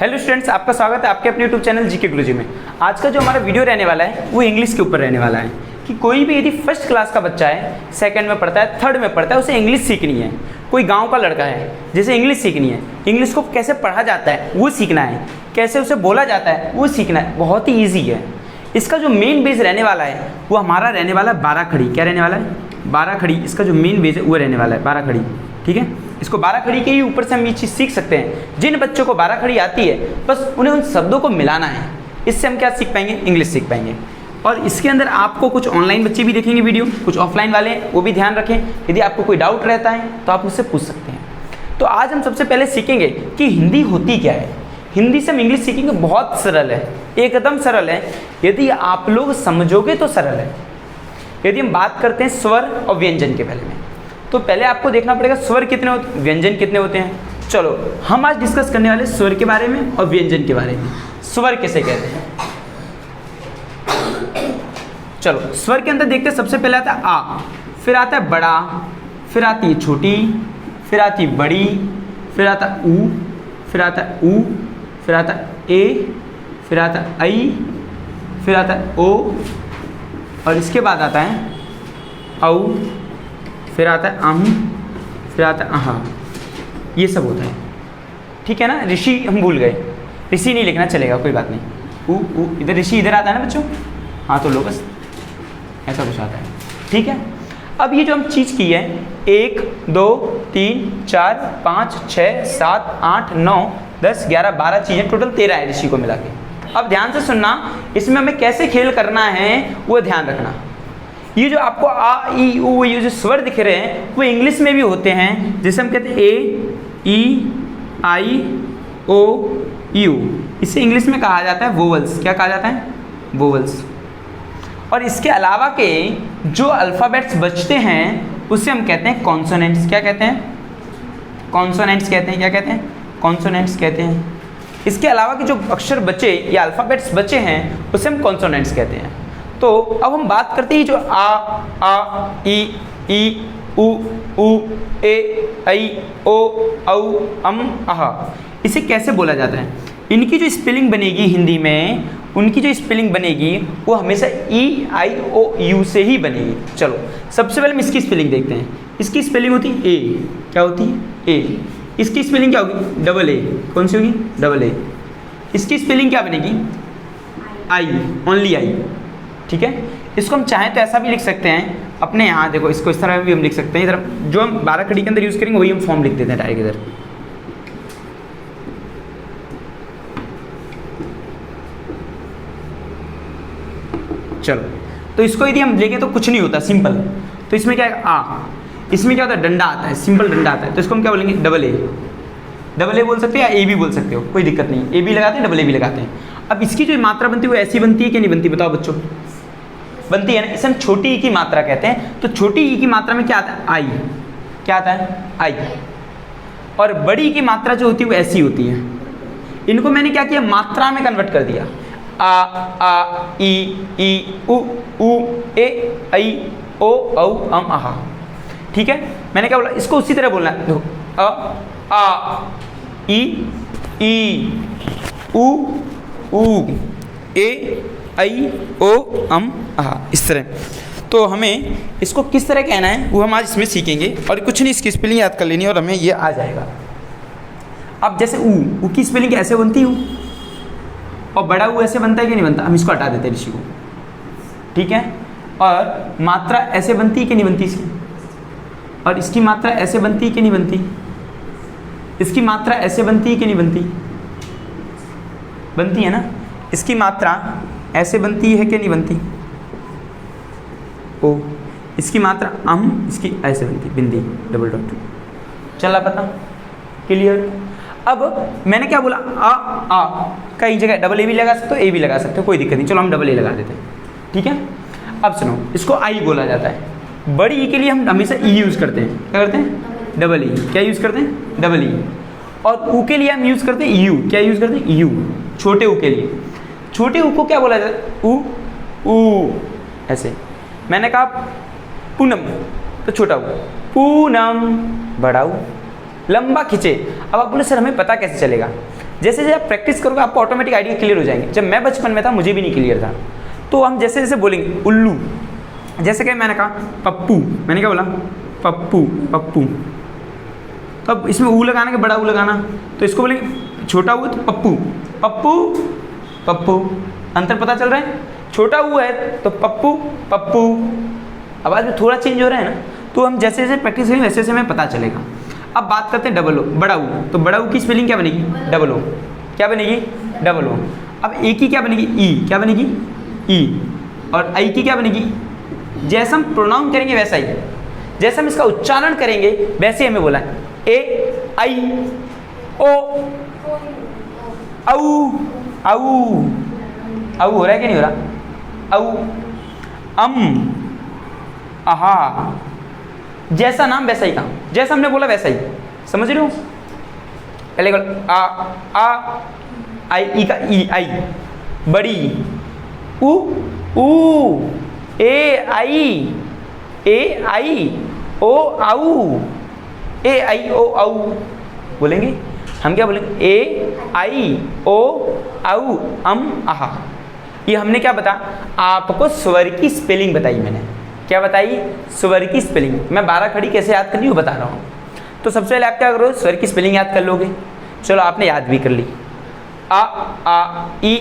Hello students, आपका स्वागत है आपके अपने यूट्यूब चैनल जीके गुरुजी में। आज का जो हमारा वीडियो रहने वाला है वो इंग्लिश के ऊपर रहने वाला है कि कोई भी यदि फर्स्ट क्लास का बच्चा है, सेकंड में पढ़ता है, थर्ड में पढ़ता है, उसे इंग्लिश सीखनी है। कोई गांव का लड़का है जिसे इंग्लिश सीखनी है, इंग्लिश को कैसे पढ़ा जाता है वो सीखना है, कैसे उसे बोला जाता है वो सीखना है। बहुत ही ईजी है। इसका जो मेन बेस रहने वाला है वो हमारा रहने वाला है 12 खड़ी। क्या रहने वाला है? 12 खड़ी। इसका जो मेन बेस है वो रहने वाला है 12 खड़ी। ठीक है, इसको 12 खड़ी के ही ऊपर से हम ये चीज़ सीख सकते हैं। जिन बच्चों को 12 खड़ी आती है बस उन्हें उन शब्दों को मिलाना है। इससे हम क्या सीख पाएंगे? इंग्लिश सीख पाएंगे। और इसके अंदर आपको कुछ ऑनलाइन बच्चे भी देखेंगे वीडियो, कुछ ऑफलाइन वाले हैं, वो भी ध्यान रखें। यदि आपको कोई डाउट रहता है तो आप मुझसे पूछ सकते हैं। तो आज हम सबसे पहले सीखेंगे कि हिंदी होती क्या है। हिंदी से हम इंग्लिश सीखेंगे। बहुत सरल है, एकदम सरल है। यदि आप लोग समझोगे तो सरल है। यदि हम बात करते हैं स्वर और व्यंजन के बारे में, तो पहले आपको देखना पड़ेगा स्वर कितने होते हैं, व्यंजन कितने होते हैं। चलो हम आज डिस्कस करने वाले स्वर के बारे में और व्यंजन के बारे में। स्वर किसे कहते हैं? चलो स्वर के अंदर देखते हैं। सबसे पहले आता है आ, फिर आता है बड़ा, फिर आती है छोटी, फिर आती है बड़ी, फिर आता है ऊ, फिर आता है ऊ, फिर आता है ए, फिर आता है आई, फिर आता है ओ, और इसके बाद आता है औ, फिर आता है अम, फिर आता है अहा। ये सब होता है। ठीक है ना। ऋषि हम भूल गए, ऋषि नहीं लिखना चलेगा, कोई बात नहीं। ऊ इधर ऋषि इधर आता है ना बच्चों। हाँ तो लो बस ऐसा कुछ आता है। ठीक है। अब ये जो हम चीज़ की है 1 2 3 4 5 6 7 8 9 10 11 12 चीज़ें, टोटल 13 है ऋषि को मिला के। अब ध्यान से सुनना, इसमें हमें कैसे खेल करना है वो ध्यान रखना। ये जो आपको आ ई उ ये जो स्वर दिख रहे हैं वो इंग्लिश में भी होते हैं, जिसे हम कहते हैं ए ई आई ओ यू। इसे इंग्लिश में कहा जाता है वोवल्स। क्या कहा जाता है? वोवल्स। और इसके अलावा के जो अल्फ़ाबेट्स बचते हैं उसे हम कहते हैं कॉन्सोनेंट्स। क्या कहते हैं? कॉन्सोनेंट्स कहते हैं। क्या कहते हैं? कॉन्सोनेंट्स कहते हैं। इसके अलावा के जो अक्षर बचे या अल्फ़ाबेट्स बचे हैं उसे हम कॉन्सोनेंट्स कहते हैं। तो अब हम बात करते हैं जो आ ई उ ए ऐ ओ औ अम अहा, इसे कैसे बोला जाता है। इनकी जो स्पेलिंग बनेगी हिंदी में, उनकी जो स्पेलिंग बनेगी वो हमेशा ई आई ओ यू से ही बनेगी। चलो सबसे पहले हम इसकी स्पेलिंग देखते हैं। इसकी स्पेलिंग होती है ए। क्या होती है? ए। इसकी स्पेलिंग क्या होगी? Double A. कौन सी होगी? Double A. इसकी स्पेलिंग क्या बनेगी? आई, ओनली आई। ठीक है। इसको हम चाहें तो ऐसा भी लिख सकते हैं अपने यहाँ, देखो इसको इस तरह भी हम लिख सकते हैं। इधर जो हम 12 खड़ी के अंदर यूज़ करेंगे वही हम फॉर्म लिख देते हैं डायरेक्ट इधर। चलो तो इसको यदि हम देखें तो कुछ नहीं होता, सिंपल। तो इसमें क्या है? आ। इसमें क्या होता है? डंडा आता है, सिंपल डंडा आता है। तो इसको हम क्या बोलेंगे? Double A. डबल ए बोल सकते हैं या ए भी बोल सकते हो, कोई दिक्कत नहीं। ए भी लगाते हैं, डबल ए भी लगाते हैं। अब इसकी जो मात्रा बनती है वो ऐसी बनती है कि नहीं बनती? बताओ बच्चों। बनती है ना। इसे हम छोटी ई की मात्रा कहते हैं। तो छोटी ई की मात्रा में क्या आता है? आई। क्या आता है? आई। और बड़ी की मात्रा जो होती है वो ऐसी होती है। इनको मैंने क्या किया? मात्रा में कन्वर्ट कर दिया। आ ई उ ए ऐ ओ औ अम अहा। ठीक है। मैंने क्या बोला? इसको उसी तरह बोलना है। देखो आ ई उ ए ऐ ओ अम अहा, इस तरह। तो हमें इसको किस तरह कहना है वो हम आज इसमें सीखेंगे। और कुछ नहीं, इसकी स्पेलिंग याद कर लेनी और हमें ये आ जाएगा। अब जैसे ऊ की स्पेलिंग ऐसे बनती है और बड़ा ऊ ऐसे बनता है कि नहीं बनता? हम इसको हटा देते हैं ऋषि को। ठीक है। और मात्रा ऐसे बनती है कि नहीं बनती इसकी? और इसकी मात्रा ऐसे बनती है कि नहीं बनती? इसकी मात्रा ऐसे बनती है कि नहीं बनती? बनती है ना। इसकी मात्रा ऐसे बनती है कि नहीं बनती? ओ। इसकी मात्रा अम, इसकी ऐसे बनती, बिंदी डबल डॉट। चला पता? क्लियर। अब मैंने क्या बोला? आ कई जगह डबल ए भी लगा सकते हो, ए भी लगा सकते हो, कोई दिक्कत नहीं। चलो हम डबल ए लगा देते हैं। ठीक है। अब सुनो, इसको आई बोला जाता है। बड़ी ई के लिए हम हमेशा ई यूज़ करते हैं। क्या करते हैं? Double E. क्या यूज़ करते हैं? Double E. और ऊ के लिए हम यूज़ करते हैं यू। क्या यूज़ करते हैं? यू। छोटे ऊ के लिए। छोटे ऊ को क्या बोला जाता है? ऊ ऐसे। मैंने कहा पूनम तो छोटा ऊ, पूनम बड़ा ऊ। लंबा खींचे। अब आप बोले सर हमें पता कैसे चलेगा? जैसे जैसे आप प्रैक्टिस करोगे आपको ऑटोमेटिक आइडिया क्लियर हो जाएंगे। जब मैं बचपन में था मुझे भी नहीं क्लियर था, तो हम जैसे जैसे बोलेंगे उल्लू, जैसे कि मैंने कहा पप्पू, मैंने क्या बोला पप्पू पप्पू, तब इसमें ऊ लगाना कि बड़ा ऊ लगाना, तो इसको बोलेंगे छोटा ऊ तो पप्पू पप्पू पप्पू, अंतर पता चल रहा है। छोटा ऊ है तो पप्पू पप्पू, आवाज़ में थोड़ा चेंज हो रहा है ना, तो हम जैसे जैसे प्रैक्टिस करेंगे वैसे वैसे हमें पता चलेगा। अब बात करते हैं डबल ओ, बड़ा ऊ, तो बड़ा ऊ की स्पेलिंग क्या बनेगी डबल ओ, क्या बनेगी डबल ओ। अब ए की क्या बनेगी ई, क्या बनेगी ई, और आई की क्या बनेगी, जैसा हम प्रोनाउन करेंगे वैसा ही, जैसे हम इसका उच्चारण करेंगे वैसे हमें बोला है ए आई ओ औ औ औ, हो रहा है कि नहीं हो रहा, औ अम आहा, जैसा नाम वैसा ही काम, जैसा हमने बोला वैसा ही, समझ रहे हो। पहले आ आई, ई का ई आई, बड़ी ऊ ए आई ओ आऊ, ए आई ओ आऊ बोलेंगे हम, क्या बोलेंगे ए आई ओ आऊ अम आहा। ये हमने क्या बताया आपको, स्वर की स्पेलिंग बताई मैंने, क्या बताई स्वर की स्पेलिंग। मैं 12 खड़ी कैसे याद करनी वो बता रहा हूँ। तो सबसे पहले आप क्या करो, स्वर की स्पेलिंग याद कर लोगे। चलो आपने याद भी कर ली, आ ई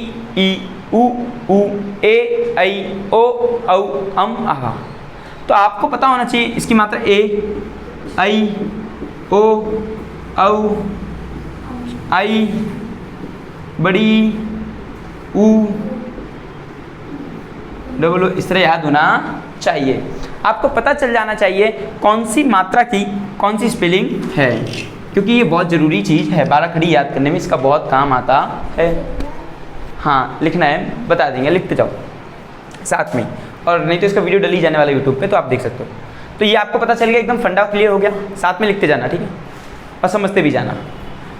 उ ए आई ओ औ अम आहा। तो आपको पता होना चाहिए इसकी मात्रा ए आई ओ औ आई, बड़ी ऊ डबल ओ, इस तरह याद होना चाहिए। आपको पता चल जाना चाहिए कौन सी मात्रा की कौन सी स्पेलिंग है, क्योंकि ये बहुत ज़रूरी चीज़ है 12 खड़ी याद करने में, इसका बहुत काम आता है। हाँ लिखना है बता देंगे, लिखते जाओ साथ में, और नहीं तो इसका वीडियो डली जाने वाला है यूट्यूब पे, तो आप देख सकते हो। तो ये आपको पता चल गया, एकदम फंडा क्लियर हो गया, साथ में लिखते जाना ठीक है, और समझते भी जाना।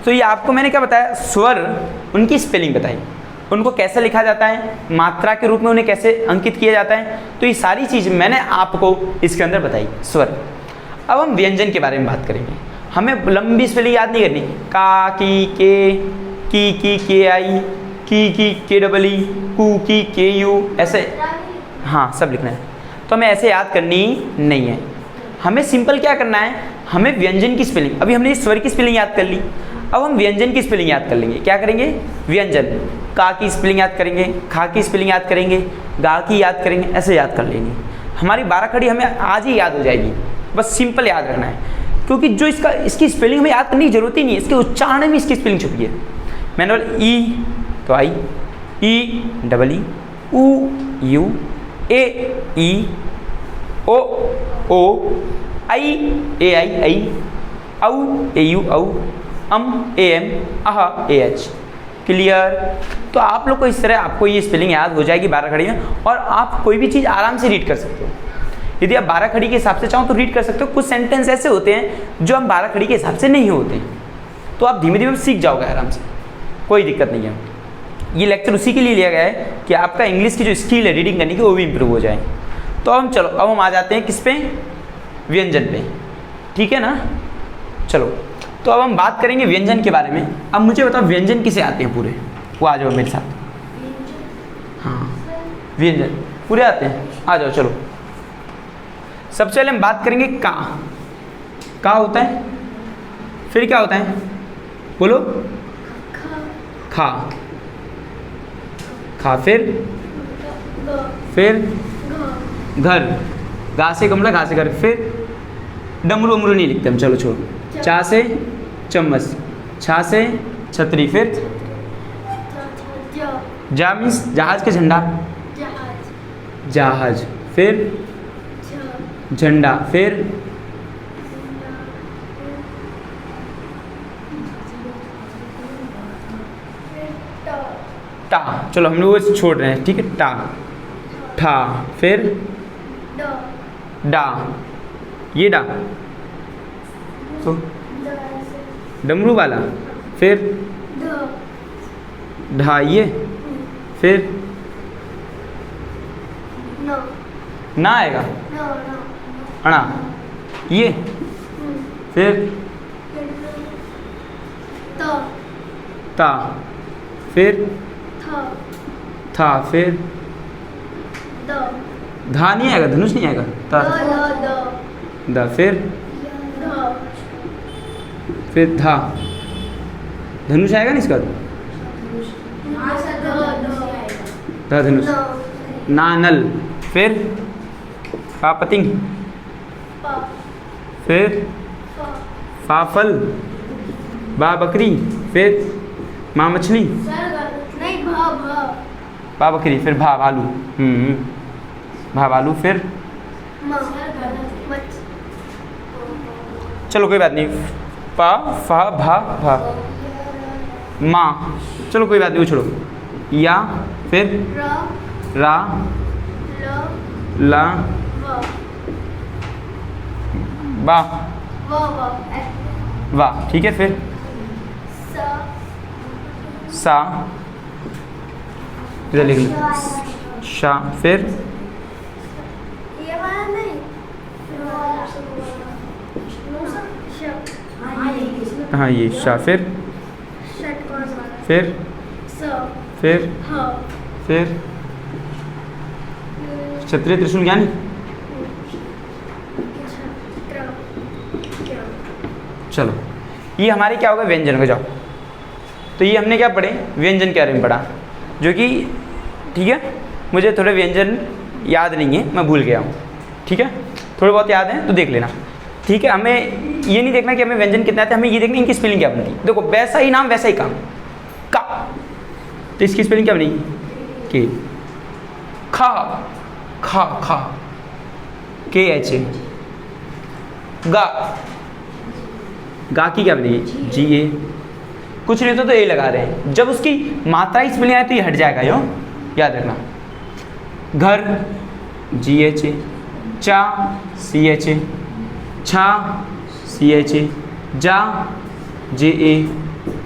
तो ये आपको मैंने क्या बताया, स्वर उनकी स्पेलिंग बताई, उनको कैसे लिखा जाता है, मात्रा के रूप में उन्हें कैसे अंकित किया जाता है, तो ये सारी चीज़ मैंने आपको इसके अंदर बताई स्वर। अब हम व्यंजन के बारे में बात करेंगे। हमें लंबी स्पेलिंग याद नहीं करनी, का की के आई, की के डबल ई, कू की के यू, ऐसे हाँ सब लिखना है। तो हमें ऐसे याद करनी नहीं है, हमें सिंपल क्या करना है, हमें व्यंजन की स्पेलिंग, अभी हमने स्वर की स्पेलिंग याद कर ली, अब हम व्यंजन की स्पेलिंग याद कर लेंगे। क्या करेंगे, व्यंजन, का की स्पेलिंग याद करेंगे, खा की स्पेलिंग याद करेंगे, गा की याद करेंगे, ऐसे याद कर लेंगे। हमारी 12 खड़ी हमें आज ही याद हो जाएगी, बस सिंपल याद रखना है, क्योंकि जो इसकी स्पेलिंग हमें याद करने की जरूरत ही नहीं है, इसके उच्चारण में इसकी स्पेलिंग छुपी है। मैंने बोला ई तो आई, ई डबल ई, ऊ यू, ए ई ओ आई ए आई, औ ए यू औ, अम ए एम, आहा ए एच। क्लियर। तो आप लोग को इस तरह आपको ये स्पेलिंग याद हो जाएगी 12 खड़ी में, और आप कोई भी चीज़ आराम से रीड कर सकते हो। यदि आप 12 खड़ी के हिसाब से चाहो तो रीड कर सकते हो। कुछ सेंटेंस ऐसे होते हैं जो हम 12 खड़ी के हिसाब से नहीं होते, तो आप धीमे धीमे सीख जाओगे आराम से, कोई दिक्कत नहीं है। ये लेक्चर उसी के लिए लिया गया है कि आपका इंग्लिश की जो स्किल है रीडिंग करने की वो भी इम्प्रूव हो जाए। तो हम चलो अब हम आ जाते हैं किस पे, व्यंजन पे, ठीक है ना। चलो तो अब हम बात करेंगे व्यंजन के बारे में। अब मुझे बताओ व्यंजन किसे आते हैं पूरे, वो आ जाओ मेरे साथ। हाँ व्यंजन पूरे आते हैं, आ जाओ चलो। सबसे पहले हम बात करेंगे का होता है, फिर क्या होता है बोलो, खा, फिर घर, गा से गमला, घा से घर, फिर डमरू अमरू नहीं लिखते हम, चलो छोड़ो। चा से चम्मच, छा से छतरी, फिर जा मीन्स जहाज के झंडा, जहाज, फिर झंडा, फिर टा, चलो हम लोग वो छोड़ रहे हैं, ठीक है। टा, ठा, फिर डा, ये डा तो डमरू वाला, फिर ढा, ये फिर ना आएगा, अणा, ये फिर ता, फिर थ, था, फिर द, धा नहीं आएगा, धनुष नहीं आएगा, ता द, फिर ध, धा, धनुष आएगा नहीं इसका, धा धनुष, नानल, फिर पापतिंग, फिर फाफल, बा बकरी, फिर माँ मछली, नहीं भ, बा बकरी, फिर भा भालू, भा भालू, फिर चलो कोई बात नहीं, पा फा भा भा, माँ, चलो कोई बात नहीं, वो छोड़ो, या, फिर रा, ला, बा, वाह, ठीक है, फिर सा, इधर लिख लो, शा, फिर ये वाला नहीं, हाँ ये शा, फिर फिर फिर क्षत्रिय त्रिशूल ज्ञानी, चलो ये हमारे क्या होगा, व्यंजन हो जाओ। तो ये हमने क्या पढ़े, व्यंजन के बारे में पढ़ा, जो कि ठीक है, मुझे थोड़े व्यंजन याद नहीं है, मैं भूल गया हूँ, ठीक है, थोड़े बहुत याद हैं तो देख लेना, ठीक है। हमें ये नहीं देखना कि हमें व्यंजन कितना आते हैं, हमें ये देखना इनकी स्पेलिंग क्या बनती। देखो वैसा ही नाम वैसा ही काम, का, तो इसकी स्पेलिंग क्या बनेगी, के, खा, खा खा, के एच ए, गा, गा की क्या बनेगी, जी ए, कुछ नहीं तो ए लगा रहे हैं, जब उसकी मात्रा ही स्पेलिंग आए तो ये हट जाएगा, यो याद रखना। घर, जी एच ए, चा, सी एच ए, छा, सी एच ए, जा, जे ए,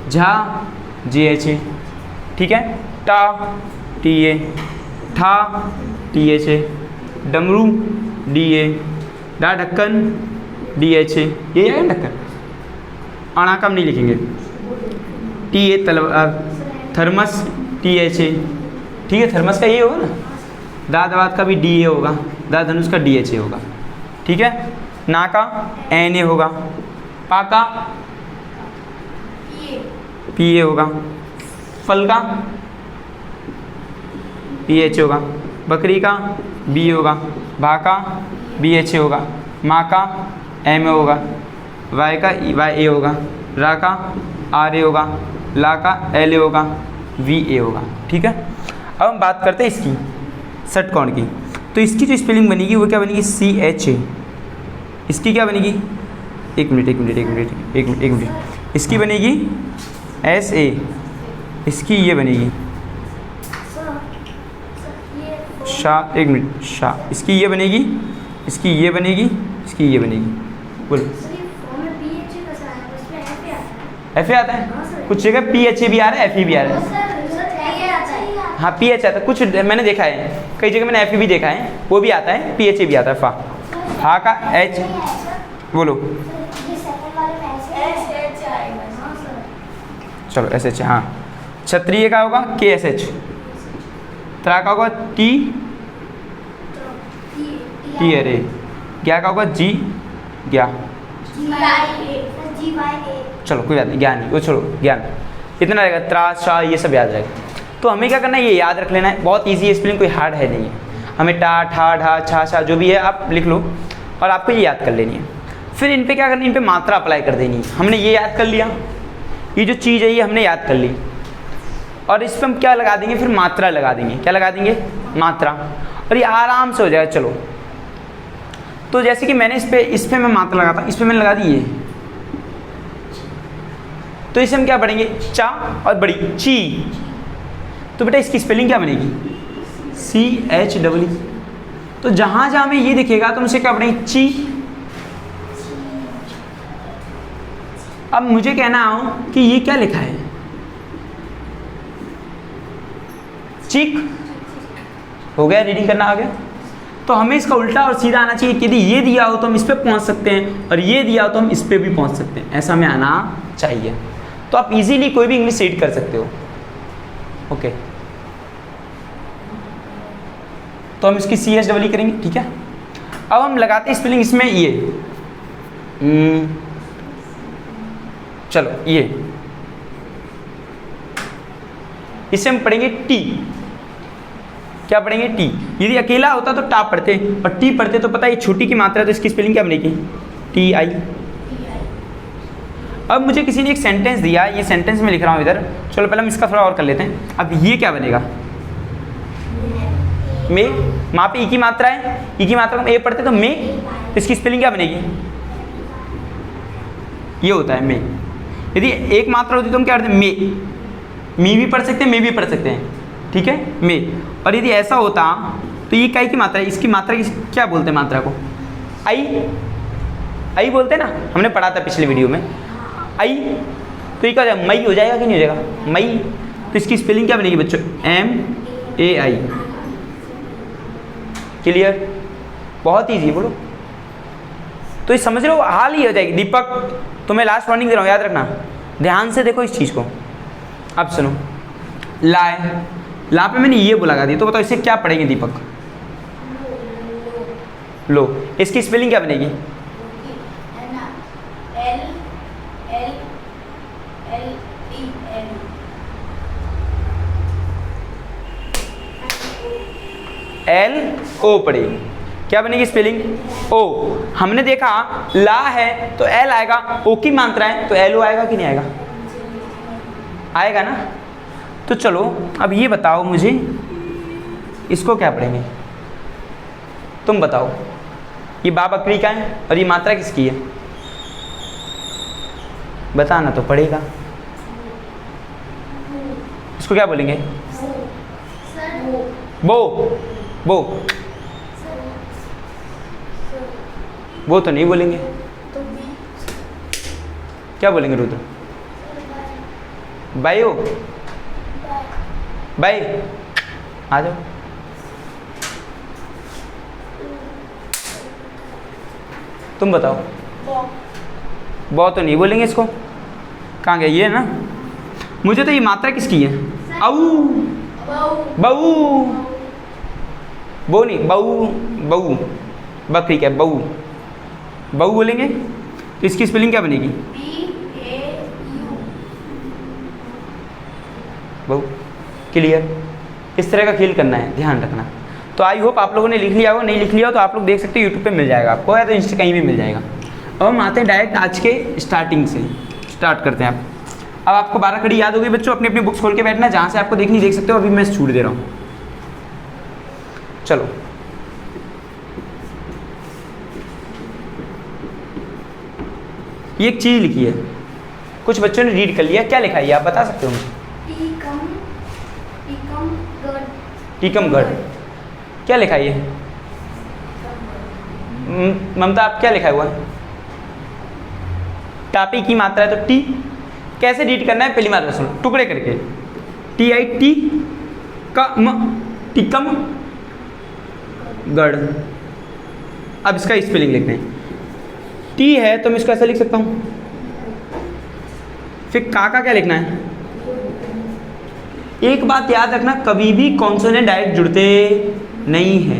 झा, जे एच ए, ठीक है, टा, टी ए, ठा, टी एच ए, डमरू, डी ए, डा ढक्कन, डी एच ए, ये है ढक्कन, अणाकम नहीं लिखेंगे, टी ए तलवार, थर्मस, टी एच ए, ठीक है, थर्मस का ये होगा ना, दा दवात का भी डी ए होगा, दा धनुष का डी एच ए होगा, ठीक है, ना का एन ए होगा, पा का पी ए होगा, फल का पी एच ए होगा, बकरी का बी होगा, भा का बी एच ए होगा, माँ का एम ए होगा, वाई का वाई ए होगा, रा का आर ए होगा, ला का एल ए होगा, वी ए होगा, ठीक है। अब हम बात करते हैं इसकी षटकोण की, तो इसकी जो स्पेलिंग बनेगी वो क्या बनेगी, सी एच ए, इसकी क्या बनेगी, एक मिनट, इसकी बनेगी एस ए, इसकी ये बनेगी शाह, एक मिनट, शाह, इसकी ये बनेगी, इसकी ये बनेगी, इसकी ये बनेगी, बोलो एफ ए आता है, कुछ जगह पी एच ए भी आ रहा है, एफ ई भी आ रहा है, हाँ पी एच आता है, कुछ मैंने देखा है, कई जगह मैंने एफ ई भी देखा है, वो भी आता है, पी एच ए भी आता है, फा, हा का एच, बोलो चलो एस एच, हाँ, क्षत्रिय का होगा के एस एच, त्रा का होगा टी टी अरे, ज्ञा का होगा जी ज्ञा, चलो कोई बात नहीं, ज्ञान नहीं, वो छोड़ो, ज्ञान इतना रहेगा, त्रा शा ये सब याद रहेगा। तो हमें क्या करना है, ये याद रख लेना है, बहुत इजी है, स्पेलिंग कोई हार्ड है नहीं है, हमें टा ठा ढा छा छा जो भी है आप लिख लो और आपको ये याद कर लेनी है। फिर इन पे क्या करना है, इन पे मात्रा अप्लाई कर देनी है। हमने ये याद कर लिया, ये जो चीज़ है ये हमने याद कर ली, और इस पर हम क्या लगा देंगे, फिर मात्रा लगा देंगे, क्या लगा देंगे, मात्रा, और ये आराम से हो जाएगा। चलो तो जैसे कि मैंने इस पे मैं मात्रा लगाता, इस पे मैंने लगा दी ये, तो इसे हम क्या पढ़ेंगे, चा और बड़ी ची, तो बेटा इसकी स्पेलिंग क्या बनेगी, सी एच डबल ई। तो जहाँ जहाँ में ये दिखेगा तो उसे क्या पढ़ेंगे, ची। अब मुझे कहना हो कि ये क्या लिखा है, चिक, हो गया, रीडिंग करना आ गया। तो हमें इसका उल्टा और सीधा आना चाहिए, यदि ये दिया हो तो हम इस पे पहुंच सकते हैं, और ये दिया हो तो हम इस पे भी पहुंच सकते हैं, ऐसा हमें आना चाहिए। तो आप इजीली कोई भी इंग्लिश रीड कर सकते हो। ओके, तो हम इसकी CHEE करेंगे, ठीक है। अब हम लगाते हैं स्पेलिंग इसमें ये, चलो ये, इसे हम पढ़ेंगे टी। क्या पढ़ेंगे? टी। यदि अकेला होता तो टा पढ़ते, और टी पढ़ते तो पता है ये छोटी की मात्रा है, तो इसकी स्पेलिंग क्या बनेगी? TI। अब मुझे किसी ने एक सेंटेंस दिया, ये सेंटेंस में लिख रहा हूँ इधर, चलो पहले हम इसका थोड़ा और कर लेते हैं। अब ये क्या बनेगा? मे, वहाँ पे ई की मात्रा है, ई की मात्रा को ए पढ़ते तो मे, इसकी स्पेलिंग क्या बनेगी? ये होता है मे। यदि एक मात्रा होती तो हम क्या करते हैं? मे, मी भी पढ़ सकते हैं, मे भी पढ़ सकते हैं, ठीक है, मे। और यदि ऐसा होता तो ये काई की मात्रा है, इसकी मात्रा की क्या बोलते हैं मात्रा को? आई, आई बोलते हैं ना, हमने पढ़ा था पिछले वीडियो में, आई। तो ये क्या हो जाएगा? मई हो जाएगा कि नहीं हो जाएगा? मई। तो इसकी स्पेलिंग क्या बनेगी बच्चों? MAI। क्लियर? बहुत ईजी, बोलो। तो ये समझ रहे हो, हाल ही हो जाएगी। दीपक, तुम्हें लास्ट वार्निंग दे रहा हूँ, याद रखना, ध्यान से देखो इस चीज़ को। अब सुनो, ला है, ला पे मैंने ये बोला लगा दिया, तो बताओ इसे क्या पढ़ेंगे दीपक? लो। इसकी स्पेलिंग क्या बनेगी? LO पढ़ेगी। क्या बनेगी स्पेलिंग? O। हमने देखा ला है तो L आएगा, O की मात्रा है तो LO आएगा कि नहीं आएगा? आएगा ना। तो चलो अब ये बताओ मुझे, इसको क्या पढ़ेंगे? तुम बताओ। ये बा बकरी का है और ये मात्रा किसकी है? बताना तो पड़ेगा। इसको क्या बोलेंगे? बो, बो, वो तो नहीं बोलेंगे, क्या बोलेंगे रुद्र? बायो, बाय, आ जाओ। तुम बताओ। बो तो नहीं बोलेंगे इसको, कहाँ गया? ये ना, मुझे तो ये मात्रा किसकी है? आऊ, बऊ, बो नहीं, बऊ, बऊ, बकरी क्या? बऊ, बऊ बोलेंगे। तो इसकी स्पेलिंग क्या बनेगी? बऊ। क्लियर? इस तरह का खेल करना है, ध्यान रखना। तो आई होप आप लोगों ने लिख लिया हो, नहीं लिख लिया हो तो आप लोग देख सकते हो, यूट्यूब पे मिल जाएगा आपको, या तो इंस्टा कहीं भी मिल जाएगा। अब हम आते हैं डायरेक्ट आज के स्टार्टिंग से, स्टार्ट करते हैं। अब आपको 12 कड़ी याद होगी बच्चों, अपनी अपनी बुक्स खोल के बैठना, जहाँ से आपको देखनी देख सकते हो, अभी मैं छूट दे रहा हूँ। चलो, ये एक चीज़ लिखी है, कुछ बच्चों ने रीड कर लिया, क्या लिखा है ये आप बता सकते हो मुझे? टीकमगढ़। क्या लिखा है ये? ममता आप क्या लिखा हुआ है? टापी की मात्रा है तो टी। कैसे रीड करना है पहली मात्रा सुनो, टुकड़े करके, TIT का म, टीकम गढ़। अब इसका स्पेलिंग लिखते हैं। टी है तो मैं इसको ऐसा लिख सकता हूँ। फिर का क्या लिखना है? एक बात याद रखना, कभी भी कॉन्सोनेंट डायरेक्ट जुड़ते नहीं है।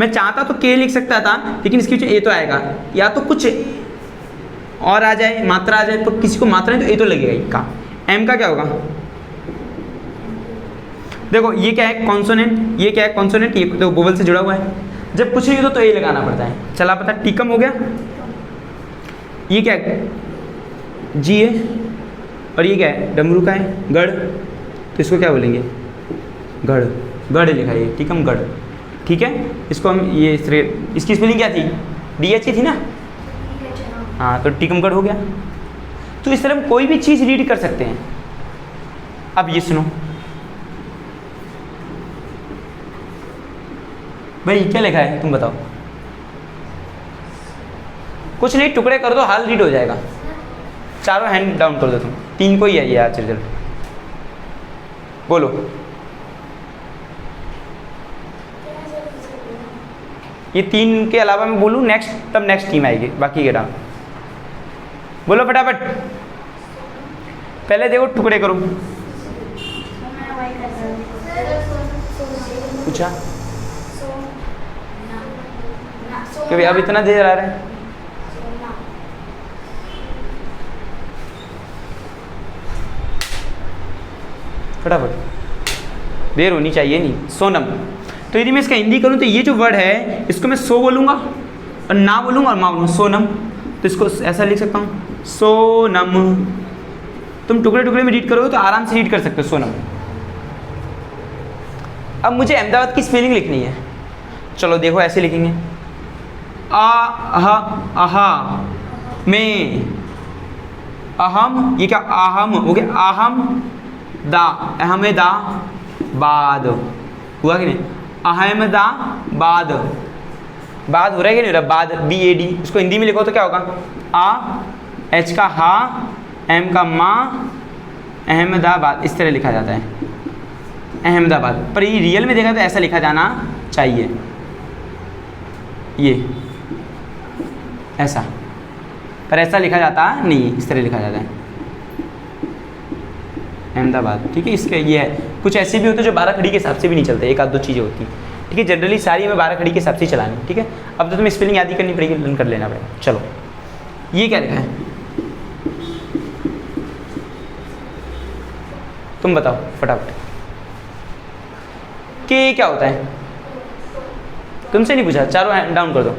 मैं चाहता तो के लिख सकता था, लेकिन इसके पीछे ए तो आएगा, या तो कुछ और आ जाए, मात्रा आ जाए, तो किसी को मात्रा नहीं तो ए तो लगेगा ही का। एम का क्या होगा? देखो ये क्या है? कॉन्सोनेंट। ये क्या है? कॉन्सोनेंट। ये देखो वोवल से जुड़ा हुआ है, जब कुछ नहीं हो तो ए लगाना पड़ता है। चला पता, टीकम हो गया। ये क्या है? जी है, और ये क्या है? डमरू का है, गढ़, तो इसको क्या बोलेंगे? गढ़। गढ़ लिखा है, टीकमगढ़, ठीक है। इसको हम ये इसकी स्पेलिंग क्या थी? DH थी ना, हाँ, तो टीकमगढ़ हो गया। तो इस तरह हम कोई भी चीज़ रीड कर सकते हैं। अब ये सुनो भाई, क्या लिखा है तुम बताओ? कुछ नहीं, टुकड़े कर दो, हाल रीड हो जाएगा। चारों हैंड डाउन कर दो तुम, 3 को ही है ये आज रिजल्ट। बोलो। ये 3 के अलावा मैं बोलूँ नेक्स्ट, तब नेक्स्ट टीम आएगी, बाकी के नाम बोलो फटाफट। पहले देखो टुकड़े करो। पूछा क्योंकि अब इतना देर आ रहा है। फटाफट, देर होनी चाहिए नहीं। सोनम, तो यदि मैं इसका हिंदी करूँ तो ये जो वर्ड है इसको मैं सो बोलूँगा और ना बोलूँगा और माँ बोलूँगा, सोनम। तो इसको ऐसा लिख सकता हूँ, सोनम। तुम टुकड़े टुकड़े में रीड करोगे तो आराम से रीड कर सकते हो, सोनम। अब मुझे अहमदाबाद की स्पेलिंग लिखनी है। चलो देखो, ऐसे लिखेंगे, आहा में अहम, ये क्या अहम हो गया, अहम दा, अहमदाबाद हुआ कि नहीं, अहमदाबाद, बाद हो रहा है कि नहीं हो रहा, बाद, BAD। उसको हिंदी में लिखो तो क्या होगा, H का हा, M का माँ, अहमदाबाद, इस तरह लिखा जाता है, अहमदाबाद। पर ये रियल में देखा तो ऐसा लिखा जाना चाहिए, ये ऐसा, पर ऐसा लिखा जाता नहीं, इस तरह लिखा जाता है, अहमदाबाद। ठीक है, इसके ये है। कुछ ऐसे भी होते हैं जो 12 खड़ी के हिसाब से भी नहीं चलते, एक आध दो चीज़ें होती हैं। ठीक है, जनरली सारी में 12 खड़ी के हिसाब से चलानी। ठीक है, अब तो तुम्हें स्पेलिंग याद ही करनी पड़ेगी, लर्न कर लेना पड़ेगा। चलो, ये क्या लिखा है, तुम बताओ फटाफट। के क्या होता है, तुमसे नहीं पूछा, चारों हैंड डाउन कर दो।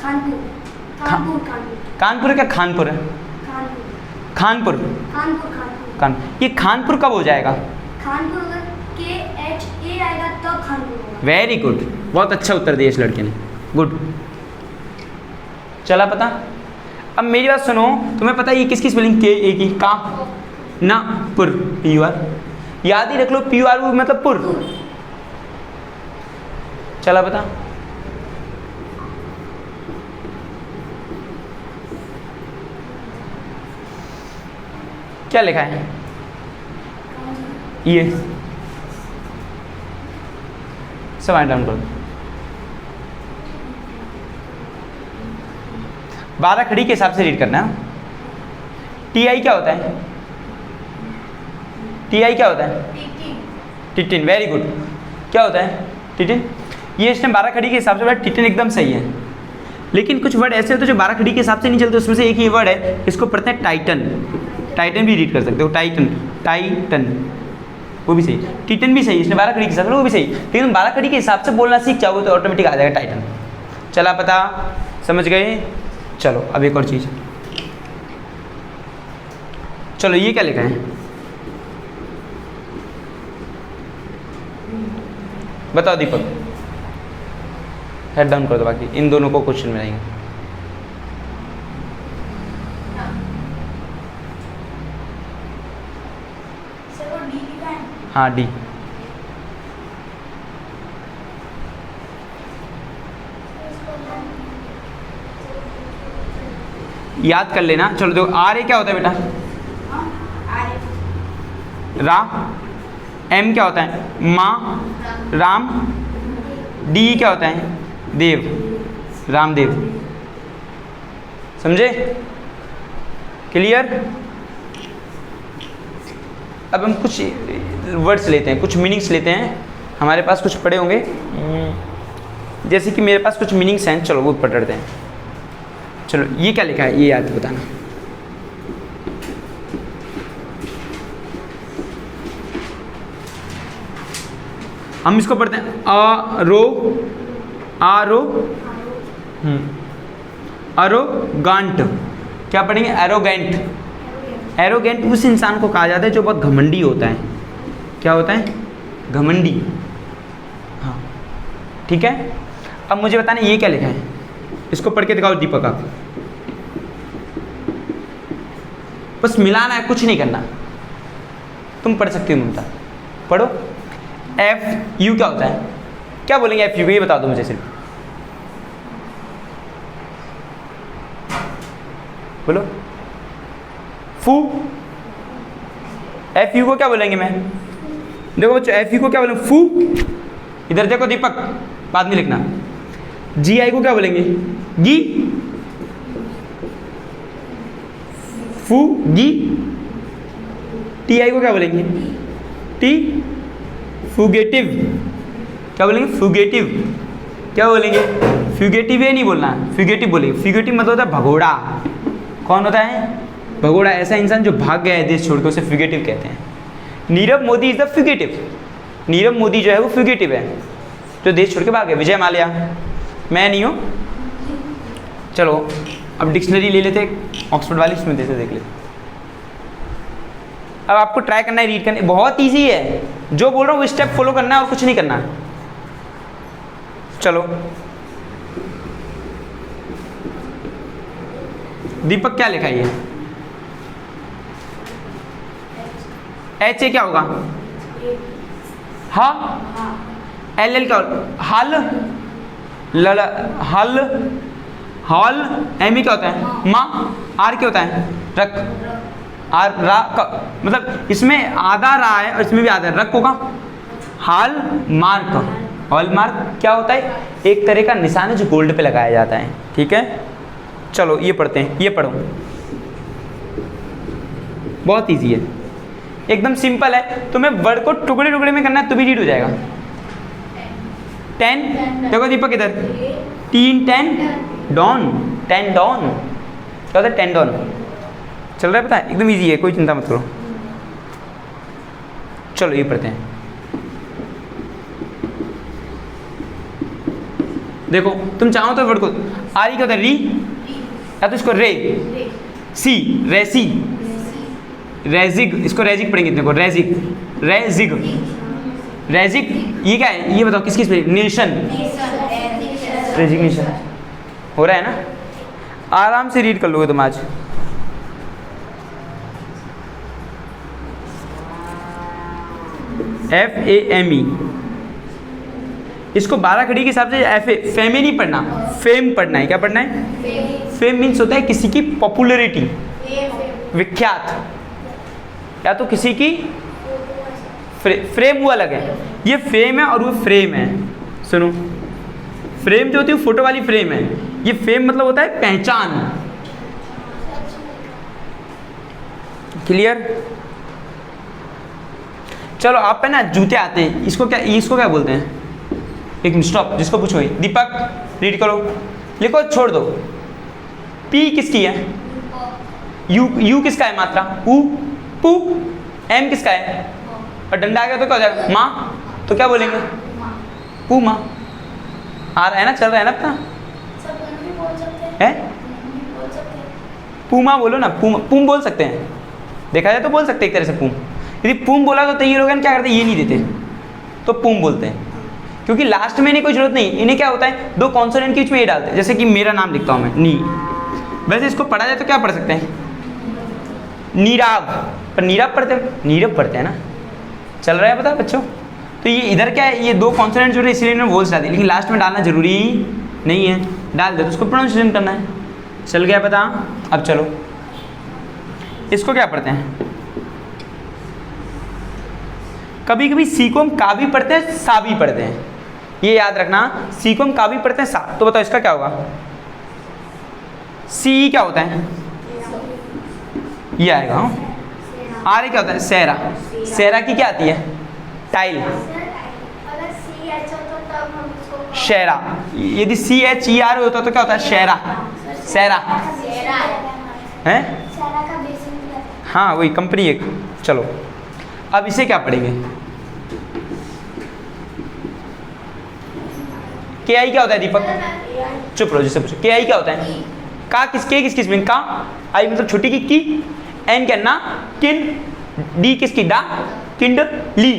कानपुर, कानपुर, कानपुर, कानपुर क्या खानपुर है, कानपुर, खानपुर, कानपुर, कान, ये खानपुर कब हो जाएगा, कानपुर अगर KHA आएगा तब कानपुर होगा। वेरी गुड, बहुत अच्छा उत्तर दिया इस लड़के ने, गुड। चला पता। अब मेरी बात सुनो, तुम्हें पता है ये किसकी स्पेलिंग, KA की, का ना पुर, PUR, याद ही रख लो, PUR मतलब पुर। चला पता। क्या लिखा है, ये सब डाउन करो। 12 खड़ी के हिसाब से रीड करना है। TI क्या होता है, TI क्या होता है, टिटिन, वेरी गुड। क्या होता है, टिटिन। ये इसने 12 खड़ी के हिसाब से वर्ड टिटिन एकदम सही है। लेकिन कुछ वर्ड ऐसे होते हैं जो 12 खड़ी के हिसाब से नहीं चलते, उसमें से एक ये वर्ड है, इसको पढ़ते हैं टाइटन। टाइटन भी रीड कर सकते हो, टाइटन, टाइटन, वो भी सही। टिटन भी सही, इसने 12 खड़ी के हिसाब से, वो भी सही। लेकिन 12 खड़ी के हिसाब से बोलना सीख जाओगे तो ऑटोमेटिक आ जाएगा टाइटन। चला पता, समझ गए। चलो अब एक और चीज़, चलो ये क्या लिखा है, बताओ दीपक, हेड डाउन कर दो, बाकी इन दोनों को क्वेश्चन में रहेंगे। हाँ, D। याद कर लेना। चलो देखो, R क्या होता है बेटा, रा। M क्या होता है, माँ, राम। D क्या होता है, देव, रामदेव। समझे, क्लियर। अब हम कुछ वर्ड्स लेते हैं, कुछ मीनिंग्स लेते हैं। हमारे पास कुछ पढ़े होंगे, जैसे कि मेरे पास कुछ मीनिंग्स हैं, चलो वो पढ़ते हैं। चलो ये क्या लिखा है, ये याद बताना। हम इसको पढ़ते हैं, अरोगांट। क्या पढ़ेंगे, एरोगेंट। एरोगेंट उस इंसान को कहा जाता है जो बहुत घमंडी होता है। क्या होता है, घमंडी। हाँ, ठीक है। अब मुझे बताना ये क्या लिखा है, इसको पढ़ के दिखाओ दीपक आप। बस मिलाना है, कुछ नहीं करना। तुम पढ़ सकती हो ममता, पढ़ो। FU क्या होता है, क्या बोलेंगे FU को, ये बता दो मुझे सिर्फ, बोलो। फू, FU को क्या बोलेंगे, मैं देखो बच्चों, FU को क्या बोलेंगे, फू। इधर देखो दीपक, बाद में लिखना। GI को क्या बोलेंगे, गी, फू। फूगी, टी आई को क्या बोलेंगे? टी, फुगेटिव, क्या बोलेंगे? फुगेटिव, क्या बोलेंगे? फ्यूगेटिव ये नहीं बोलना, फ्यूगेटिव बोलेंगे। फ्यूगेटिव मतलब होता है भगोड़ा। कौन होता है? भगोड़ा। ऐसा इंसान जो भाग गया है देश छोड़ के, उसे फ्यूगेटिव कहते हैं। Nirav Modi is the fugitive. Nirav Modi जो है वो फ्यूगेटिव है, जो देश छोड़ के भाग गया। विजय माल्या, मैं नहीं हूँ। चलो अब डिक्शनरी ले लेते, ऑक्सफोर्ड वाली, इसमें देते देख लेते। अब आपको ट्राई करना है रीड करने, बहुत इजी है। जो बोल रहा हूँ वो स्टेप फॉलो करना है और कुछ नहीं करना है। चलो दीपक क्या लिखा है? एच ए क्या होगा? हा, एल एल क्या होगा? हल, लल, हल, हॉल। एम क्या होता है? माँ। आर क्या होता है? रक। आर रा का मतलब इसमें आधा रा है और इसमें भी आधा रक होगा। हाल मार्क। हॉल मार्क क्या होता है? एक तरह का निशान है जो गोल्ड पे लगाया जाता है। ठीक है, चलो ये पढ़ते हैं। ये पढ़ो, बहुत इजी है, एकदम सिंपल है। तुम्हें वर्ड को टुकड़े टुकड़े में करना है तो भी रीड हो जाएगा। 10 देखो दीपक इधर, 3 10 डॉन, 10 डॉन क्या होता है? 10 डॉन चल रहा है, पता है? एकदम इजी है, कोई चिंता मत करो। चलो ये पढ़ते हैं। देखो तुम चाहो तो वर्ड को, आरी क्या होता है? री, या तो इसको रे, सी, रेसी, रेजिग, इसको रेजिग पढ़ेंगे। देखो रेजिग, रेजिग, रेजिग ये क्या है? ये बताओ किसकी स्पेलिंग? नेशन, रेजिग्नेशन हो रहा है ना? आराम से रीड कर लोगे तुम आज। FAME, इसको 12 खड़ी के हिसाब से फेमे नहीं पढ़ना, फेम पढ़ना है। क्या पढ़ना है? फेम मीन्स होता है किसी की पॉपुलरिटी, विख्यात, या तो किसी की फ्रेम, वो अलग है। ये फेम है और वो फ्रेम है। सुनो, फ्रेम जो होती है वो फोटो वाली फ्रेम है, ये फेम मतलब होता है पहचान। क्लियर? चलो आप पे ना जूते आते हैं, इसको क्या बोलते हैं? एक मिनट स्टॉप, जिसको पूछो दीपक रीड करो, लिखो, छोड़ दो। पी किसकी है? यू किसका है? मात्रा ऊ, पू। एम किसका है? और डंडा आ गया तो क्या हो जाएगा? माँ। तो क्या बोलेंगे? पू माँ। आ रहा है ना, चल रहा है ना अपना? है पूमा बोलो ना, पूम बोल सकते हैं, देखा जाए तो बोल सकते हैं एक तरह से पूम। यदि पूम बोला तो ये लोग क्या करते हैं? ये नहीं देते तो पूम बोलते हैं, क्योंकि लास्ट में इन्हें कोई जरूरत नहीं। इन्हें क्या होता है? 2 कॉन्सोनेंट के बीच में ये डालते हैं। जैसे कि मेरा नाम लिखता हूँ मैं, नी। वैसे इसको पढ़ा जाए तो क्या पढ़ सकते हैं? नीराव। पर नीरव पढ़ते हैं, नीरव पढ़ते हैं ना, चल रहा है पता बच्चों? तो ये इधर क्या है? ये 2 कॉन्सोनेंट जो है इसलिए इन्होंने वोल्स डाल दिए, लेकिन लास्ट में डालना जरूरी नहीं है, डाल दे तो उसको प्रोनाउंसिएशन करना है। चल गया पता? अब चलो इसको क्या पढ़ते हैं? कभी कभी सी को हम का भी पढ़ते हैं, सा भी पढ़ते हैं, ये याद रखना। सी को हम का भी पढ़ते हैं, सा। तो बताओ इसका क्या होगा? सी क्या होता है? ये आएगा। आर क्या होता है? सेरा। सेरा की क्या आती है? टाइल। शेरा। यदि CHER होता तो क्या होता है? शेरा, सेरा है। हाँ वही कंपनी एक। चलो अब इसे क्या पढ़ेंगे? KI क्या होता है दीपक? चुप रहो, जिससे पूछो KI क्या होता है? का किसकी स्पेलिंग? का। आई मतलब छोटी की। एन क्या? ना, किन। डी किसकी? डा, किंडली।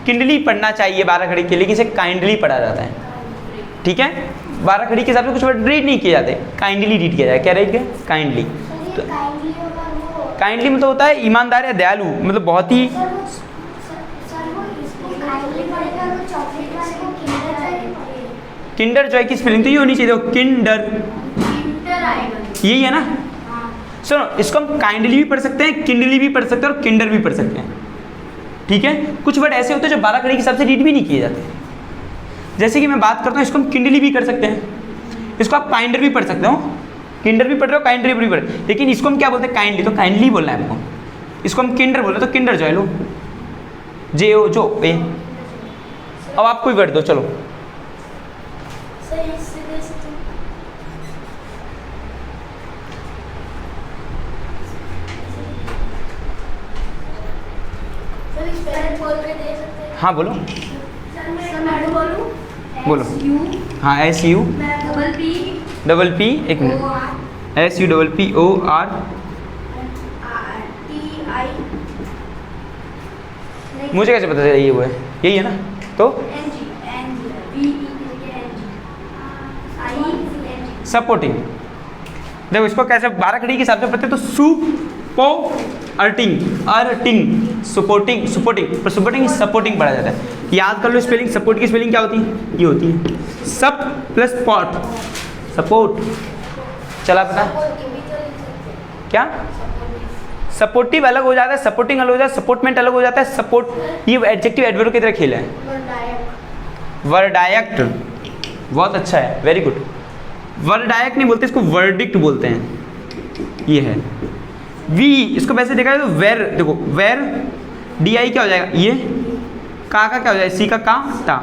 किंडली पढ़ना चाहिए 12 खड़ी के, लेकिन इसे काइंडली पढ़ा जाता है। ठीक है, 12 खड़ी के हिसाब से कुछ वर्ड रीड नहीं किए जाते, काइंडली रीड किया जाए। क्या रीड किया? काइंडली। तो काइंडली मतलब होता है ईमानदार या दयालु, मतलब बहुत ही। किंडर जॉय की स्पेलिंग तो ये होनी चाहिए, देखो किंडर, यही है ना। सुनो, इसको हम काइंडली भी पढ़ सकते हैं, किंडली भी पढ़ सकते हैं और किंडर भी पढ़ सकते हैं। ठीक है, कुछ वर्ड ऐसे होते हैं जो 12 खड़ी के हिसाब से रीड भी नहीं किए जाते। जैसे कि मैं बात करता हूँ, इसको हम किंडली भी कर सकते हैं, इसको आप काइंडर भी पढ़ सकते हो, किंडर भी पढ़ रहे हो, काइंडर भी पढ़ रहे हो, लेकिन इसको हम क्या बोलते हैं, काइंडली, तो काइंडली बोलना है आपको। इसको हम किंडर बोले तो किंडर जॉय लो, जे ओ जो ए। अब आप कोई वर्ड दो, चलो। सर इससे दे सकते हैं? सर स्पेलिंग बोल के दे सकते हैं? हाँ बोलो। सर मैं बोलूं? बोलो। यू हाँ एस यू डबल पी एक मिनट, S U double P O R T I मुझे कैसे पता चला ये वो है, यही है ना, तो N G B E N G I N G. Supporting. देखो इसको कैसे 12 खड़ी के हिसाब से पढ़ते हैं, तो सु पो अर्टिंग अर्टिंग सपोर्टिंग सपोर्टिंग, पर सपोर्टिंग सपोर्टिंग पढ़ा जाता है। याद कर लो स्पेलिंग, सपोर्ट की स्पेलिंग क्या होती है, ये होती है सप प्लस पॉट, सपोर्ट। चला पता क्या, सपोर्टिव अलग हो जाता है, सपोर्टिंग अलग हो जाता है, सपोर्टमेंट अलग हो जाता है, सपोर्ट ये एडजेक्टिव एडवर्ब की तरह खेल है। वर्डायक्ट, बहुत अच्छा है, वेरी गुड। वर्डायक्ट नहीं बोलते इसको, वर्डिक्ट बोलते हैं। ये है वी, इसको वैसे देखा जाए तो वेर, देखो वेर डी आई क्या हो जाएगा, ये का क्या हो जाएगा, सी का ता,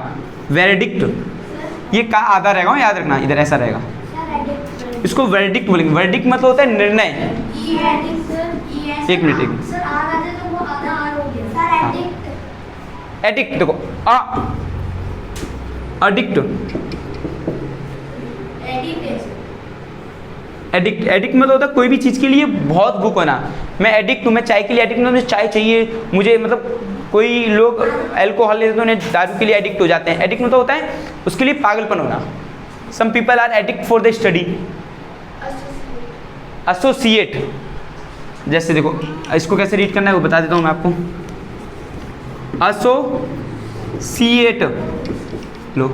वेरडिक्ट। ये का आधा रहेगा, याद रखना, इधर ऐसा रहेगा। इसको वर्डिक्ट बोलेंगे। वर्डिक्ट मतलब होता है निर्णय। एक मिनट सर आर आते तो वो आधा आर हो गया सर। हाँ। एडिक्ट, देखो अडिक्ट, एडिक्ट, एडिक्ट मतलब होता है कोई भी चीज़ के लिए बहुत भूख होना। मैं एडिक्ट हूँ, मैं चाय के लिए एडिक्ट हूँ, मुझे चाय चाहिए, मुझे मतलब कोई लोग अल्कोहल लेते हैं तो उन्हें दारू के लिए एडिक्ट हो जाते हैं। एडिक्ट मतलब होता है उसके लिए पागलपन होना। Some people are addict for the study. Associate, जैसे देखो इसको कैसे रीड करना है वो बता देता हूँ मैं आपको। एसोसिएट लो,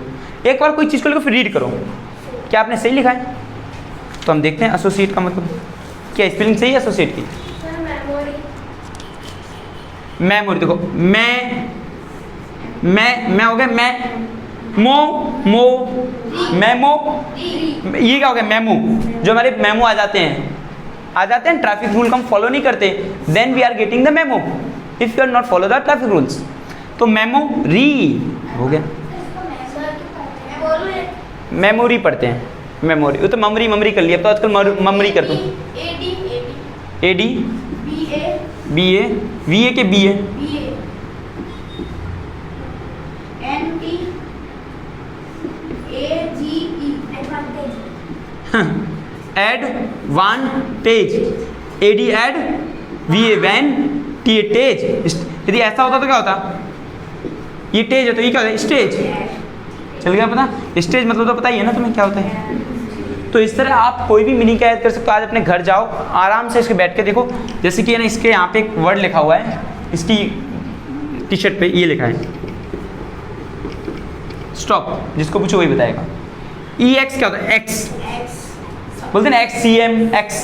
एक बार कोई चीज़ को लेकर फिर रीड करो, क्या आपने सही लिखा है? तो हम देखते हैं एसोसिएट का मतलब क्या, स्पेलिंग सही है एसोसिएट की? मेमोरी, देखो मैं हो गया, मैं मो मेमो, ये क्या हो गया, मेमो। जो हमारे मेमो आ जाते हैं ट्रैफिक रूल को हम फॉलो नहीं करते, then we are getting the memo if you are not follow the traffic rules. तो मेमोरी हो गया, मेमोरी पढ़ते हैं, मेमोरी। वो तो ममरी कर लिया, अब तो आजकल ममरी कर दूँ। A D B A K B A advantage, A D ad V A van T A tage. यदि ऐसा होता तो क्या होता, ये टेज है तो ये क्या होता है, स्टेज। चल गया पता, स्टेज मतलब तो पता ही है ना तुम्हें क्या होता है। तो इस तरह आप कोई भी मीनिंग कैद कर सकते हो। आज अपने घर जाओ आराम से इसके बैठ के देखो, जैसे कि है ना इसके यहाँ पे एक वर्ड लिखा हुआ है, इसकी टी शर्ट पे ये लिखा है स्टॉप, जिसको पूछो वही बताएगा। ई एक्स क्या होता है, एक्स बोलते हैं ना, X C M X,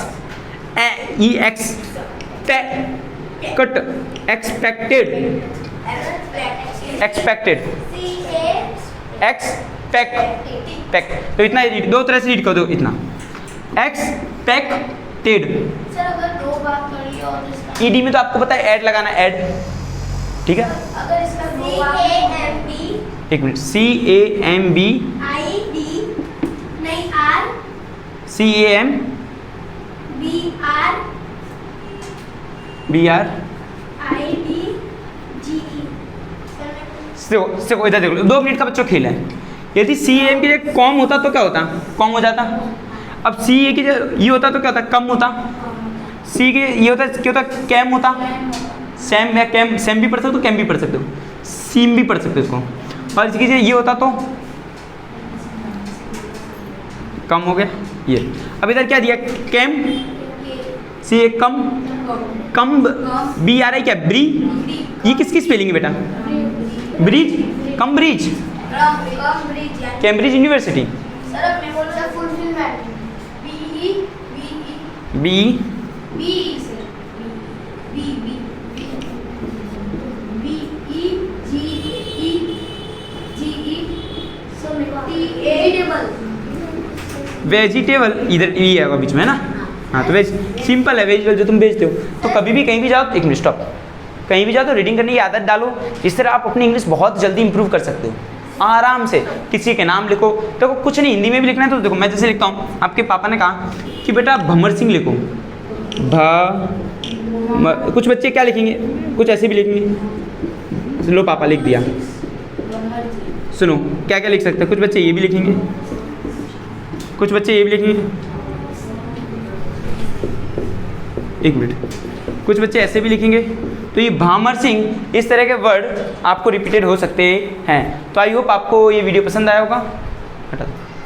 E X cut, expected, expected, expect. तो इतना दो तरह से रीड कर दो, इतना एक्सपेक्टेड। सर अगर दो बार पढ़ी और इसका ईडी में तो आपको पता है ऐड लगाना, ऐड, ठीक है। अगर इसका दो बार एक मिनट, CAMB आई डी नहीं R CAM BR I D G E. देखो इधर देखो, 2 मिनट का बच्चों खेल है। यदि CAM की जगह कॉम होता तो क्या होता, कॉम हो जाता। अब CA की जगह ये होता तो क्या होता, कम होता। C के ये होता क्या होता, कैम होता। सैम या कैम, सैम भी पढ़ सकते हो, कैम भी पढ़ सकते हो, सीम भी पढ़ सकते हो इसको। और इसकी जगह ये होता तो कम हो गया ये। अब इधर क्या दिया, कैम, सी ए कम, कम बी आ रहा है क्या, ब्री। ये किसकी स्पेलिंग है बेटा, bridge, come bridge, Cambridge university. Sir अब मैं बोल रहा fulfilment B B B sir B B B E G E so T A double vegetable इधर ये आएगा बीच में, है ना। हाँ तो वेज सिंपल है, वेजिटेबल जो तुम भेजते हो। तो कभी भी कहीं भी जाओ, एक मिनट स्टॉप, कहीं भी जाओ तो रीडिंग करने की आदत डालो। इस तरह आप अपनी इंग्लिश बहुत जल्दी इंप्रूव कर सकते हो आराम से। किसी के नाम लिखो, देखो कुछ नहीं हिंदी में भी लिखना है तो देखो मैं जैसे लिखता हूँ, आपके पापा ने कहा कि बेटा भंवर सिंह लिखो, कुछ बच्चे क्या लिखेंगे, कुछ ऐसे भी लिखेंगे। लो पापा लिख दिया। सुनो क्या क्या लिख सकते हैं, कुछ बच्चे ये भी लिखेंगे, कुछ बच्चे ये भी लिखेंगे, एक मिनट, कुछ बच्चे ऐसे भी लिखेंगे। तो ये भामर सिंह, इस तरह के वर्ड आपको रिपीटेड हो सकते हैं। तो आई होप आपको ये वीडियो पसंद आया होगा। हटा दो।